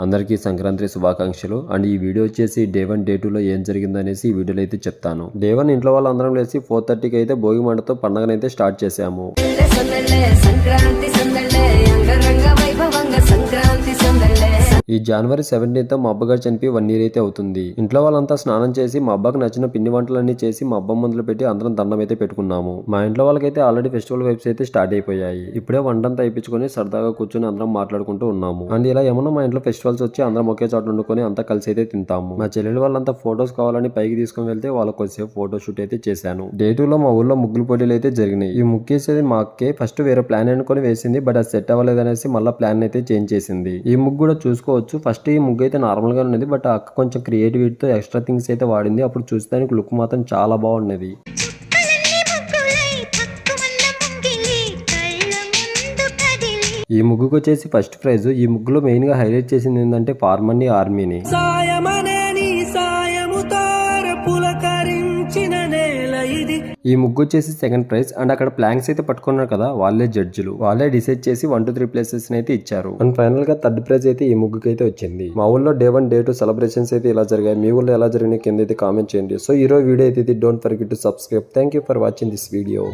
అందరికీ సంక్రాంతి శుభాకాంక్షలు. అండ్ ఈ వీడియో వచ్చేసి డే 1 డే 2లో ఏం జరిగిందనేసి ఈ వీడియోలో అయితే చెప్తాను. డే 1 ఇంట్లో వాళ్ళందరం లేసి 4:30కి అయితే భోగి మంటతో పండగనైతే స్టార్ట్ చేసాము. ఈ జనవరి 17th మా అబ్బగారు చనిపోయి 1 year అయితే అవుతుంది. ఇంట్లో వాళ్ళంతా స్నానం చేసి మా అబ్బాకి నచ్చిన పిండి వంటలన్నీ చేసి మా అబ్బ ముందులో పెట్టి అందరం దండం అయితే పెట్టుకున్నాము. మా ఇంట్లో వాళ్ళకైతే ఆల్రెడీ ఫెస్టివల్ వైబ్స్ అయితే స్టార్ట్ అయిపోయాయి. ఇప్పుడే వంటంతా అయిపించుకొని సరదాగా కూర్చొని అందరం మాట్లాడుకుంటూ ఉన్నాము. అండ్ ఇలా ఏమన్నా మా ఇంట్లో ఫెస్టివల్స్ వచ్చి అందరం ఒకే చోట వండుకొని అంతా కలిసి అయితే తింటాము. మా చెల్లెలు వాళ్ళంతా ఫొటోస్ కావాలని పైకి తీసుకుని వెళ్తే వాళ్ళకి కొద్దిసేపు ఫోటో షూట్ అయితే చేశాను. డే 2లో మా ఊర్లో ముగ్గులు పోటీలు అయితే జరిగినాయి. ఈ ముగ్గేసేది మా అక్కే ఫస్ట్ వేరే ప్లాన్ అనుకొని వేసింది. బట్ అది సెట్ అవ్వలేదనేసి మళ్ళీ ప్లాన్ అయితే చేంజ్ చేసింది. ఈ ముగ్గు కూడా చూసుకోవచ్చు. ఫస్ట్ ఈ ముగ్గు అయితే నార్మల్ గా ఉన్నది. బట్ అక్క కొంచెం క్రియేటివిటీతో ఎక్స్ట్రా థింగ్స్ అయితే వాడింది. అప్పుడు చూసేదానికి లుక్ మాత్రం చాలా బాగున్నది. ఈ ముగ్గుకు వచ్చేసి ఫస్ట్ ప్రైజ్. ఈ ముగ్గులో మెయిన్ గా హైలైట్ చేసింది ఏంటంటే ఫార్మర్ ని ఆర్మీని. ఈ ముగ్గు వచ్చేసి సెకండ్ ప్రైజ్. అండ్ అక్కడ ప్లాంక్స్ అయితే పట్టుకున్నారు కదా, వాళ్ళే జడ్జిలు. వాళ్ళే డిసైడ్ చేసి 1 to 3 ప్లేసెస్ అయితే ఇచ్చారు. అండ్ ఫైనల్ గా థర్డ్ ప్రైజ్ అయితే ఈ ముగ్గుకి అయితే వచ్చింది. మా ఊళ్ళో డే 1 డే 2 సెలబ్రేషన్స్ అయితే ఇలా జరిగాయి. మీ ఊళ్ళో ఎలా జరిగినాయి కింద అయితే కామెంట్ చేయండి. సో ఈ రోజు వీడియో అయితే don't forget to subscribe. Thank you for watching this video.